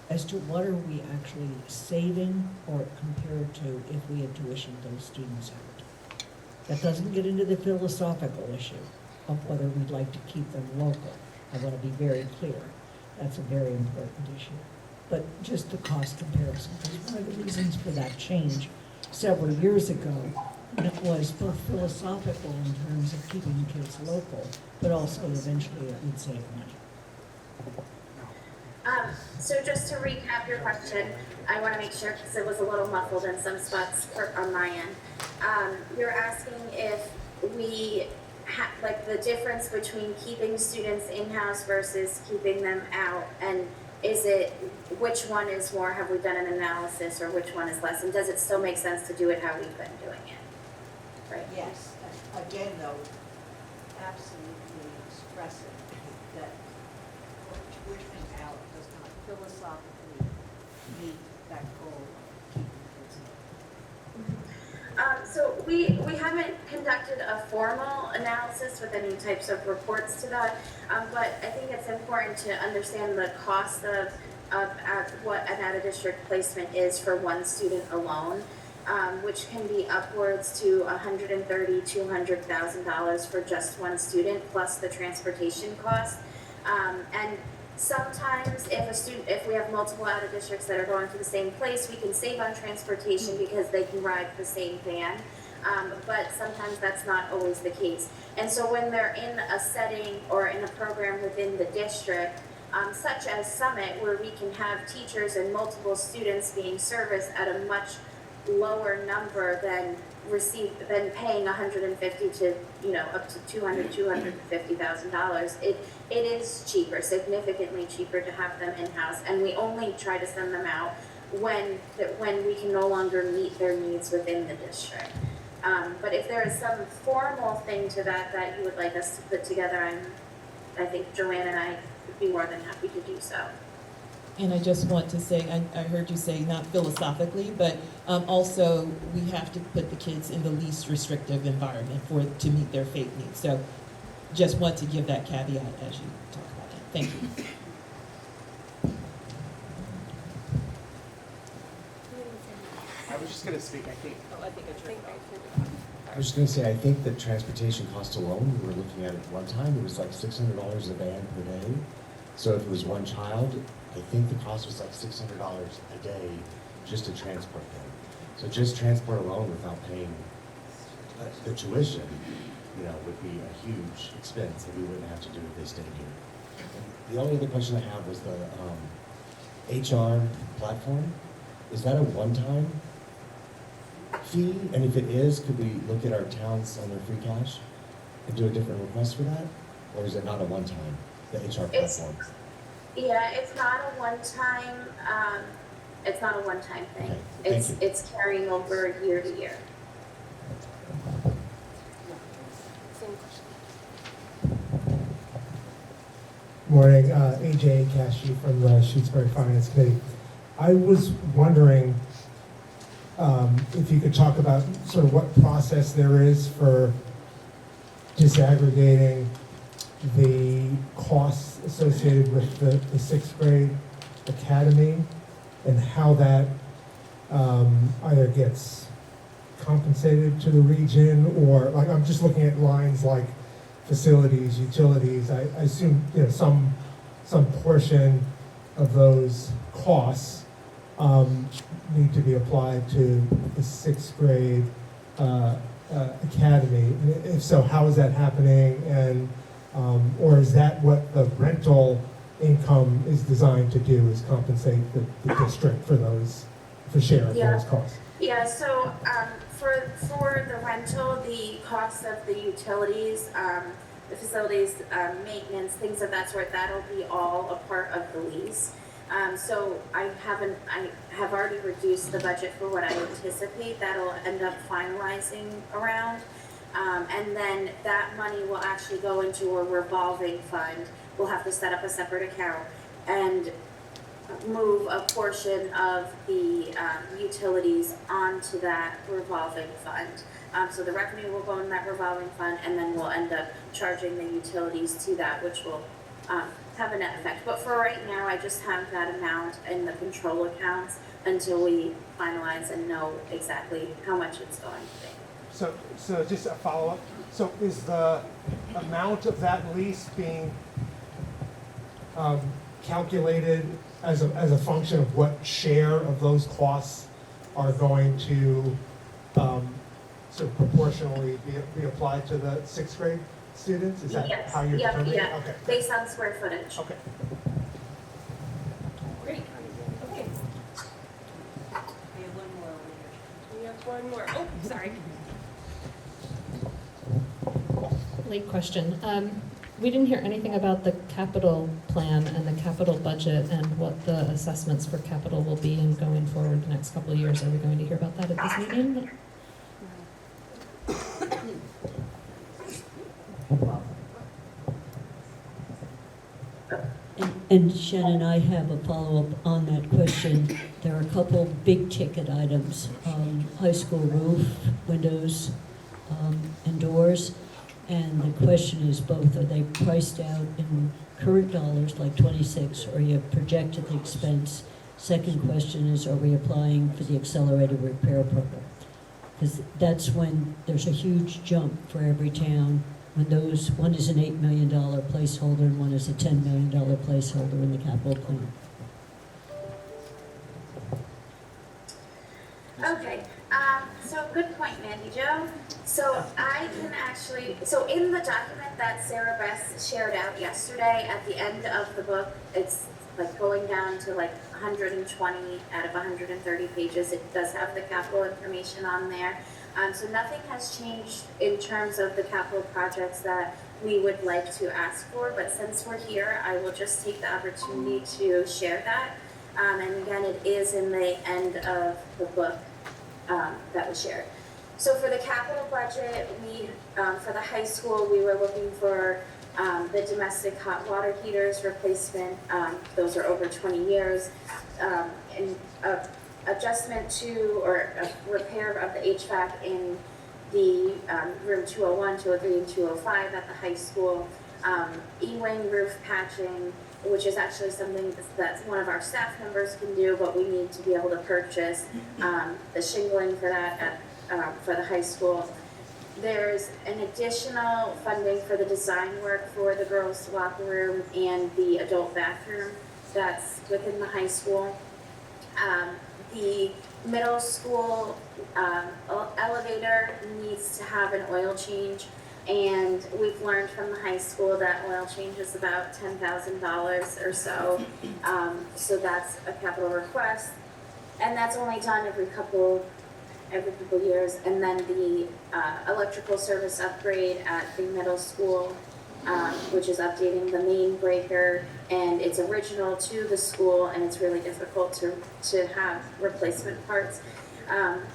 as to what are we actually saving or compared to if we had tuitioned those students out? That doesn't get into the philosophical issue of whether we'd like to keep them local. I want to be very clear. That's a very important issue. But just the cost comparison, because one of the reasons for that change several years ago, it was both philosophical in terms of keeping kids local, but also eventually it would save money. So just to recap your question, I want to make sure, because it was a little muffled in some spots on my end. You're asking if we like the difference between keeping students in-house versus keeping them out, and is it, which one is more, have we done an analysis, or which one is less, and does it still make sense to do it how we've been doing it? Right? Yes, again, though, absolutely expressing that tuition out does not philosophically meet that goal of keeping kids in. So we haven't conducted a formal analysis with any types of reports to that, but I think it's important to understand the cost of what an out-of-district placement is for one student alone, which can be upwards to $130,000, $200,000 for just one student, plus the transportation cost. And sometimes if we have multiple out of districts that are going to the same place, we can save on transportation because they can ride the same van. But sometimes that's not always the case. And so when they're in a setting or in a program within the district, such as Summit, where we can have teachers and multiple students being serviced at a much lower number than paying $150 to up to $250,000. It is cheaper, significantly cheaper to have them in-house, and we only try to send them out when we can no longer meet their needs within the district. But if there is some formal thing to that you would like us to put together, I think Joanne and I would be more than happy to do so. And I just want to say, I heard you say not philosophically, but also we have to put the kids in the least restrictive environment to meet their FAPE needs. So just want to give that caveat as you talk about that. Thank you. I was just gonna speak, I think. I was just gonna say, I think the transportation cost alone, we were looking at it one time, it was like $600 a van per day. So if it was one child, I think the cost was like $600 a day just to transport them. So just transport alone without paying the tuition, would be a huge expense that we wouldn't have to do if they stayed here. And the only other question I have was the HR platform. Is that a one-time fee? And if it is, could we look at our towns on their free cash and do a different request for that? Or is it not a one-time, the HR platform? It's not a one-time. It's not a one-time thing. Okay, thank you. It's carrying over year to year. Same question. Morning, AJ Cashy from the Shutesbury Finance Committee. I was wondering if you could talk about sort of what process there is for disaggregating the costs associated with the sixth grade academy and how that either gets compensated to the region, or like I'm just looking at lines like facilities, utilities. I assume some portion of those costs need to be applied to the sixth grade academy. If so, how is that happening? And or is that what the rental income is designed to do, is compensate the district for share of those costs? Yeah, so for the rental, the cost of the utilities, the facilities, maintenance, things of that sort, that'll be all a part of the lease. So I have already reduced the budget for what I anticipate that'll end up finalizing around. And then that money will actually go into a revolving fund. We'll have to set up a separate account and move a portion of the utilities onto that revolving fund. So the revenue will go in that revolving fund, and then we'll end up charging the utilities to that, which will have a net effect. But for right now, I just have that amount in the control accounts until we finalize and know exactly how much it's going to be. So just a follow-up. So is the amount of that lease being calculated as a function of what share of those costs are going to sort of proportionally be applied to the sixth grade students? Is that Yes. how you're determining? Yeah. Okay. Based on square footage. Okay. Great. Okay, We have one more over here. we have one more. Oh, sorry. late question. We didn't hear anything about the capital plan and the capital budget and what the assessments for capital will be in going forward the next couple of years. Are we going to hear about that at this meeting? And Shannon, I have a follow-up on that question. There are a couple big ticket items, high school roof, windows, and doors. And the question is both, are they priced out in current dollars, like 26, or you have projected the expense? Second question is, are we applying for the accelerated repair program? Because that's when there's a huge jump for every town, when those, one is an $8 million placeholder and one is a $10 million placeholder in the capital plan. Okay, so good point, Mandy Jo. So I can actually, so in the document that Sarah Beth shared out yesterday, at the end of the book, it's like going down to like 120 out of 130 pages. It does have the capital information on there. So nothing has changed in terms of the capital projects that we would like to ask for, but since we're here, I will just take the opportunity to share that. And again, it is in the end of the book that was shared. So for the capital budget, we, for the high school, we were looking for the domestic hot water heaters replacement. Those are over 20 years. And adjustment to, or a repair of the HVAC in the room 201, 203, and 205 at the high school. E-wing roof patching, which is actually something that one of our staff members can do, but we need to be able to purchase the shingling for that at, for the high school. There's an additional funding for the design work for the girls' locker room and the adult bathroom that's within the high school. The middle school elevator needs to have an oil change, and we've learned from the high school that oil change is about $10,000 or so. So that's a capital request, and that's only done every couple years. And then the electrical service upgrade at the middle school, which is updating the main breaker, and it's original to the school, and it's really difficult to have replacement parts.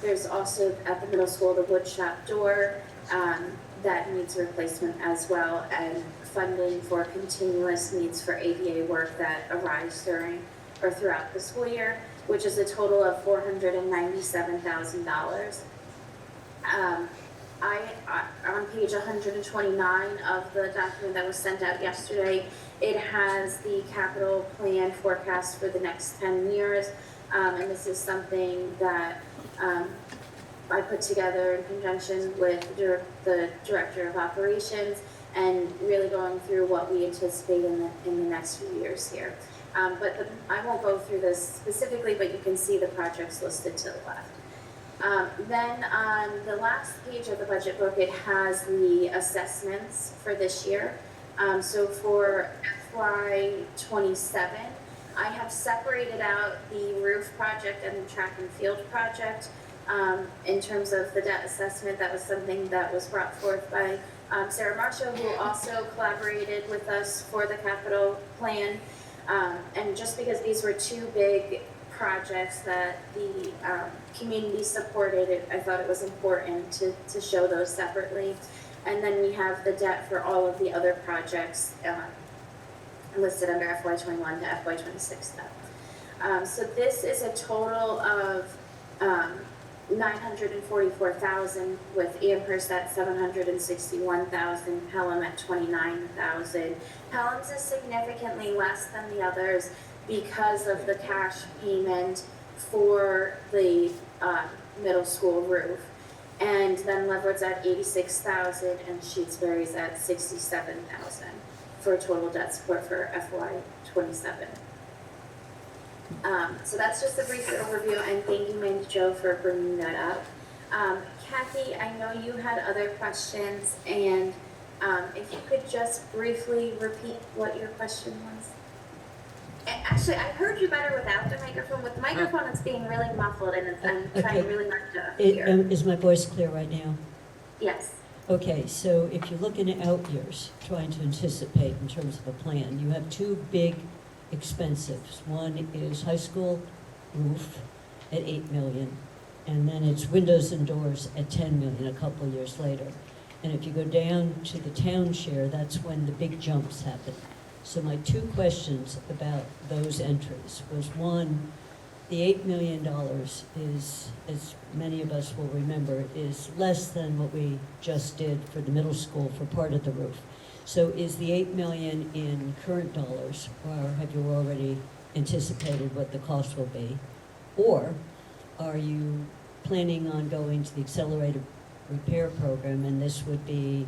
There's also at the middle school the wood shop door that needs replacement as well, and funding for continuous needs for ADA work that arise during or throughout the school year, which is a total of $497,000. On page 129 of the document that was sent out yesterday, it has the capital plan forecast for the next 10 years. And this is something that I put together in conjunction with the Director of Operations, and really going through what we anticipate in the next few years here. But I won't go through this specifically, but you can see the projects listed to the left. Then on the last page of the budget book, it has the assessments for this year. So for FY27, I have separated out the roof project and the track and field project. In terms of the debt assessment, that was something that was brought forth by Sarah Marshall, who also collaborated with us for the capital plan. And just because these were two big projects that the community supported, I thought it was important to show those separately. And then we have the debt for all of the other projects listed under FY21 to FY26 debt. So this is a total of $944,000, with Amherst at $761,000, Pelham at $29,000. Pelham's is significantly less than the others because of the cash payment for the middle school roof. And then Leavenworth's at $86,000 and Shutesbury's at $67,000 for total debt support for FY27. So that's just a brief overview, and thank you, Mandy Jo, for bringing that up. Kathy, I know you had other questions, and if you could just briefly repeat what your question was. Actually, I heard you better without the microphone. With the microphone, it's being really muffled, and I'm trying really not to hear. Is my voice clear right now? Yes. Okay, so if you're looking at out years, trying to anticipate in terms of a plan, you have two big expenses. One is high school roof at 8 million, and then it's windows and doors at 10 million a couple of years later. And if you go down to the town share, that's when the big jumps happen. So my two questions about those entries was, one, the $8 million is, as many of us will remember, is less than what we just did for the middle school for part of the roof. So is the 8 million in current dollars, or have you already anticipated what the cost will be? Or are you planning on going to the accelerated repair program, and this would be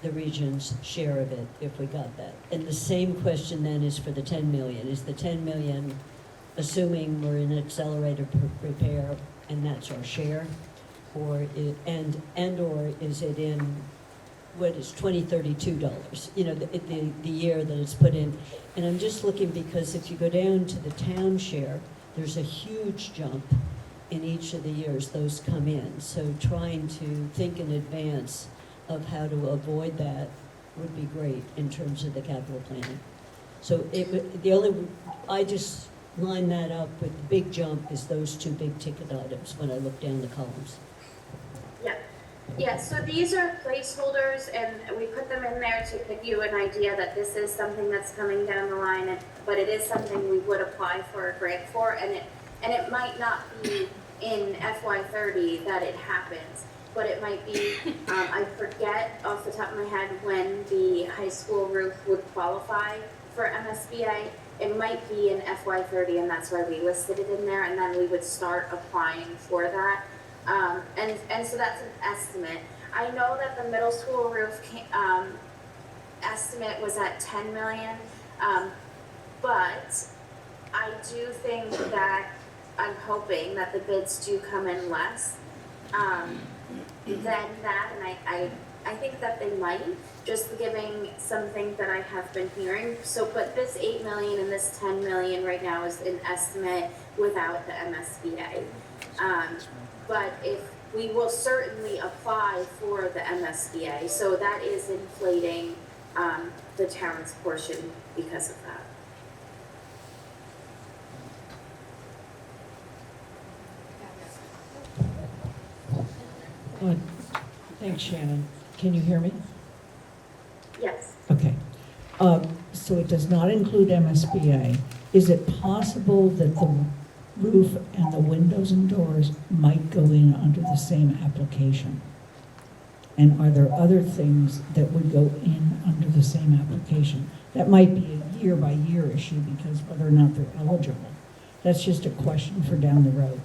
the region's share of it if we got that? And the same question then is for the 10 million. Is the 10 million, assuming we're in accelerated repair and that's our share, or or is it in what is $2032? You know, the year that it's put in. And I'm just looking because if you go down to the town share, there's a huge jump in each of the years those come in. So trying to think in advance of how to avoid that would be great in terms of the capital planning. So I just line that up with the big jump is those two big ticket items when I look down the columns. Yeah, so these are placeholders, and we put them in there to give you an idea that this is something that's coming down the line, but it is something we would apply for a grant for, and it might not be in FY30 that it happens, but it might be, I forget off the top of my head when the high school roof would qualify for MSBA. It might be in FY30, and that's why we listed it in there, and then we would start applying for that. And so that's an estimate. I know that the middle school roof estimate was at 10 million, but I do think that I'm hoping that the bids do come in less than that, and I think that they might, just giving something that I have been hearing. So, but this 8 million and this 10 million right now is an estimate without the MSBA. But if we will certainly apply for the MSBA, so that is inflating the town's portion because of that. Thanks, Shannon. Can you hear me? Yes. Okay. So it does not include MSBA. Is it possible that the roof and the windows and doors might go in under the same application? And are there other things that would go in under the same application? That might be a year-by-year issue because whether or not they're eligible. That's just a question for down the road.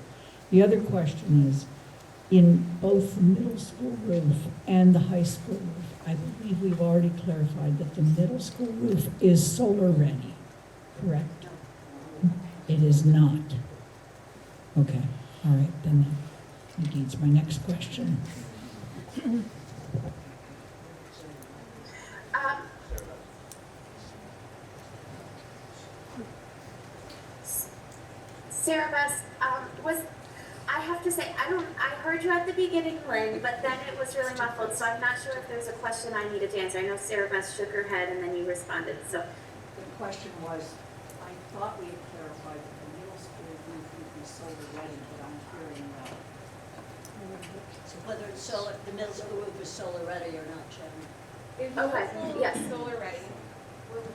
The other question is, in both the middle school roof and the high school roof, I believe we've already clarified that the middle school roof is solar ready, correct? It is not. Okay, all right, then that leads my next question. Sarah Bess, I have to say, I heard you at the beginning, Lynn, but then it was really muffled, so I'm not sure if there's a question I needed to answer. I know Sarah Bess shook her head and then you responded, so. The question was, I thought we had clarified that the middle school roof would be solar ready, but I'm hearing that. So whether it's solar, the middle school roof is solar ready or not, Shannon? Okay, yes. Solar ready.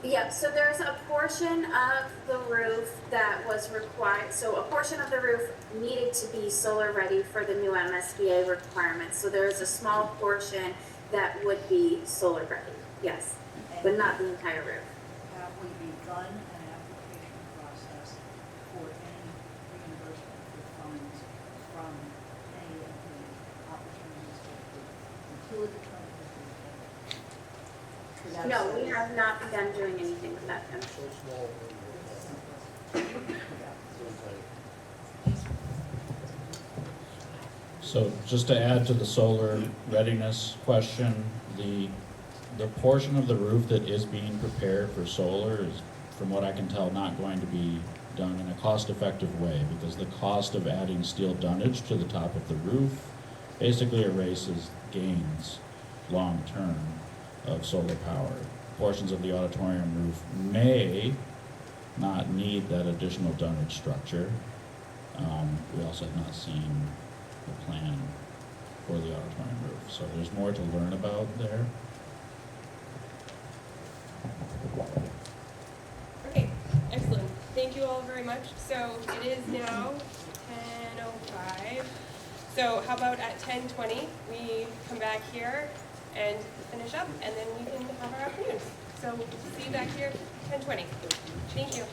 Yeah, so there's a portion of the roof that was required, so a portion of the roof needed to be solar ready for the new MSBA requirements. So there's a small portion that would be solar ready, yes, but not the entire roof. Have we begun an application process for any reimbursement for funds from any of the opportunities that would include the 2050? No, we have not begun doing anything with that. So small. So just to add to the solar readiness question, the portion of the roof that is being prepared for solar is, from what I can tell, not going to be done in a cost-effective way, because the cost of adding steel dunnage to the top of the roof basically erases gains long-term of solar power. Portions of the auditorium roof may not need that additional dunnage structure. We also have not seen the plan for the auditorium roof, so there's more to learn about there. Okay, excellent. Thank you all very much. So it is now 10:05. So how about at 10:20, we come back here and finish up, and then we can have our afternoon. So see you back here, 10:20. Thank you.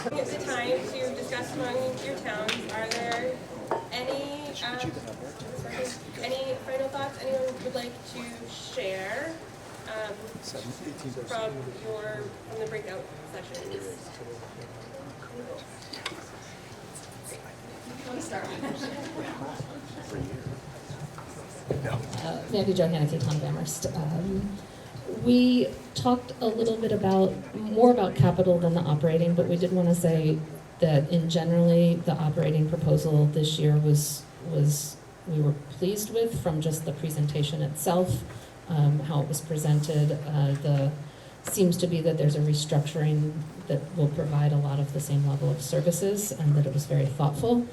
It's the time to discuss among your towns. Are there any final thoughts anyone would like to share from the breakout sessions? Mandy Jo Haneke, Tom Amherst. We talked a little bit more about capital than the operating, but we did want to say that in generally, the operating proposal this year we were pleased with from just the presentation itself, how it was presented. Seems to be that there's a restructuring that will provide a lot of the same level of services and that it was very thoughtful.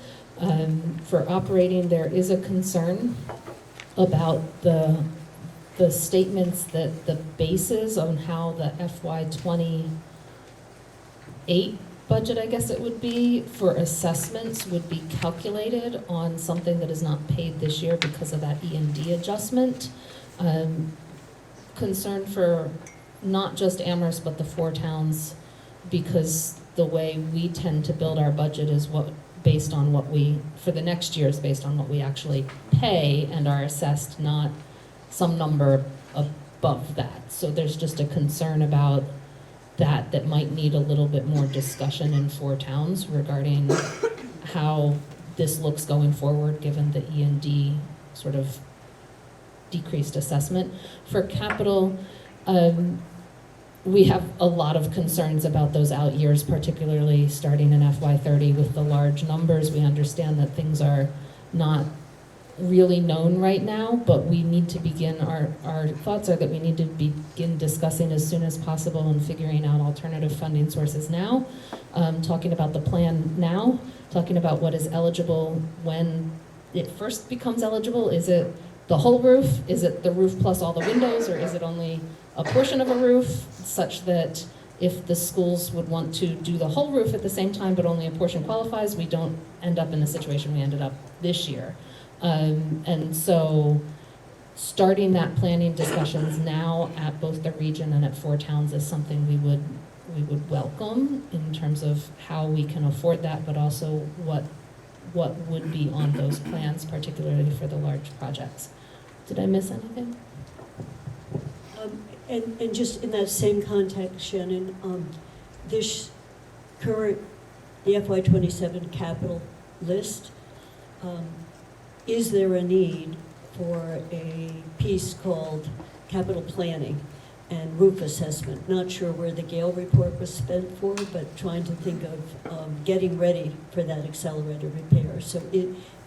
For operating, there is a concern about the statements that the basis on how the FY28 budget, I guess it would be, for assessments would be calculated on something that is not paid this year because of that E&D adjustment. Concern for not just Amherst, but the 4 towns, because the way we tend to build our budget is based on what we, for the next year, is based on what we actually pay and are assessed, not some number above that. So there's just a concern about that might need a little bit more discussion in 4 towns regarding how this looks going forward, given the E&D sort of decreased assessment. For capital, we have a lot of concerns about those out years, particularly starting in FY30 with the large numbers. We understand that things are not really known right now, but we need to begin, our thoughts are that we need to begin discussing as soon as possible and figuring out alternative funding sources now, talking about the plan now, talking about what is eligible when it first becomes eligible. Is it the whole roof? Is it the roof plus all the windows, or is it only a portion of a roof, such that if the schools would want to do the whole roof at the same time but only a portion qualifies, we don't end up in the situation we ended up this year. And so starting that planning discussions now at both the region and at 4 towns is something we would welcome in terms of how we can afford that, but also what would be on those plans, particularly for the large projects. Did I miss anything? And just in that same context, Shannon, this current, the FY27 capital list, is there a need for a piece called capital planning and roof assessment? Not sure where the Gale report was spent for, but trying to think of getting ready for that accelerator repair. So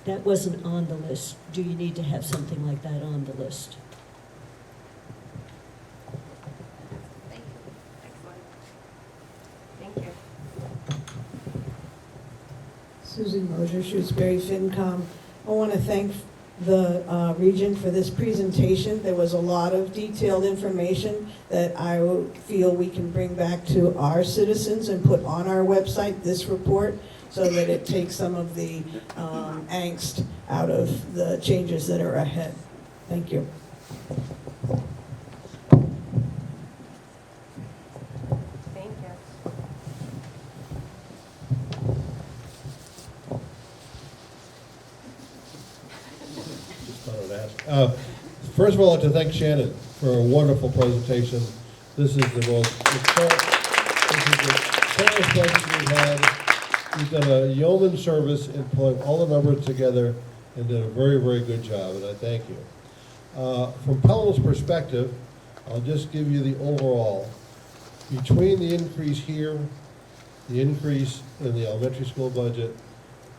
that wasn't on the list. Do you need to have something like that on the list? Susan Mosier, Shrewsbury FinCom. I want to thank the region for this presentation. There was a lot of detailed information that I feel we can bring back to our citizens and put on our website, this report, so that it takes some of the angst out of the changes that are ahead. Thank you. First of all, I'd like to thank Shannon for a wonderful presentation. This is the most thorough budget we've had. We've done a yeoman service in pulling all the numbers together and did a very, very good job, and I thank you. From Pelham's perspective, I'll just give you the overall. Between the increase here, the increase in the elementary school budget,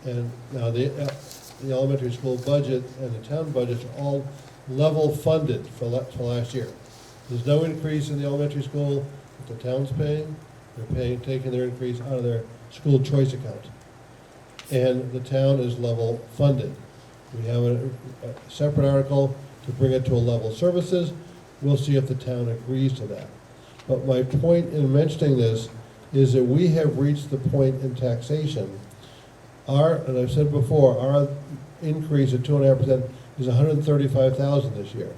and now the elementary school budget and the town budgets are all level funded for last year. There's no increase in the elementary school that the town's paying. They're taking their increase out of their school choice account. And the town is level funded. We have a separate article to bring it to a level services. We'll see if the town agrees to that. But my point in mentioning this is that we have reached the point in taxation. And I've said before, our increase of 2.5% is $135,000 this year.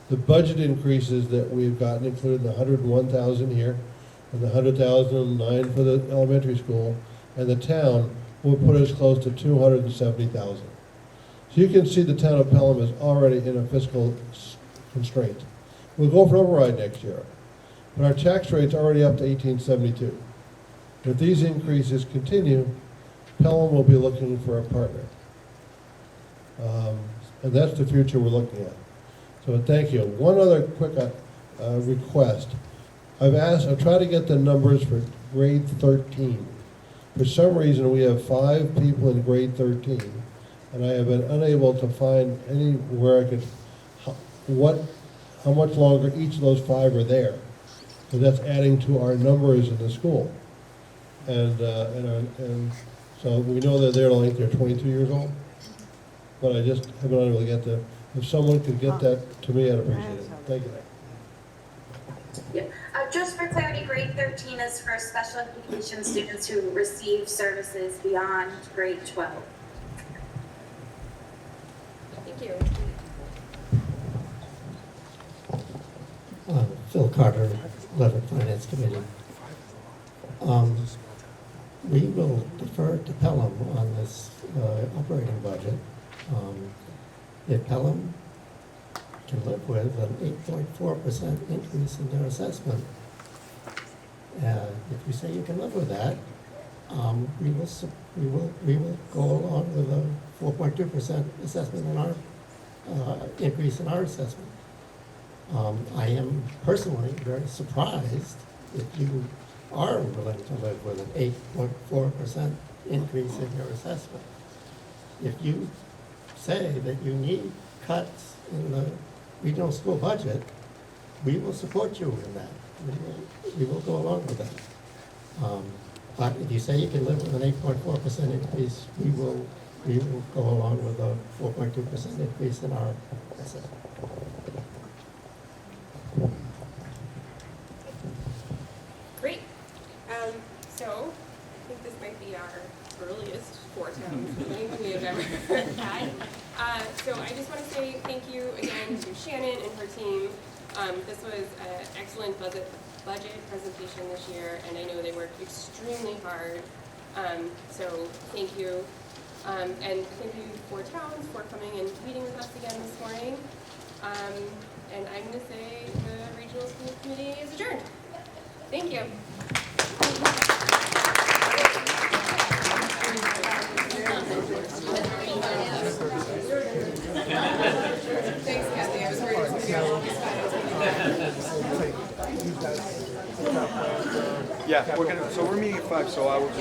The budget increases that we've gotten, including the $101,000 here, and the $100,009 for the elementary school, and the town will put us close to $270,000. So you can see the town of Pelham is already in a fiscal constraint. We'll go for override next year, but our tax rate's already up to 1872. If these increases continue, Pelham will be looking for a partner. And that's the future we're looking at. So thank you. One other quick request. I've tried to get the numbers for grade 13. For some reason, we have 5 people in grade 13, and I have been unable to find anywhere I could, how much longer each of those 5 are there. So that's adding to our numbers in the school. And so we know they're there, like they're 22 years old, but I just haven't been able to get the, if someone could get that to me, I'd appreciate it. Thank you. Yeah. Just for clarity, grade 13 is for special education students who receive services beyond grade 12. Thank you. Phil Carter, Leverett Finance Committee. We will defer to Pelham on this operating budget. If Pelham can live with an 8.4% increase in their assessment, if you say you can live with that, we will go along with a 4.2% assessment in our increase in our assessment. I am personally very surprised if you are willing to live with an 8.4% increase in your assessment. If you say that you need cuts in the regional school budget, we will support you in that. We will go along with that. But if you say you can live with an 8.4% increase, we will go along with a 4.2% increase in our assessment. Great. So I think this might be our earliest 4 towns meeting we have ever had. So I just want to say thank you again to Shannon and her team. This was an excellent budget presentation this year, and I know they worked extremely hard. So thank you. And thank you 4 towns for coming and meeting with us again this morning. And I'm going to say the Regional School Committee is adjourned. Thank you. Thanks, Kathy. I was worried it was going to be a long Yeah, we're meeting at 5, so I will just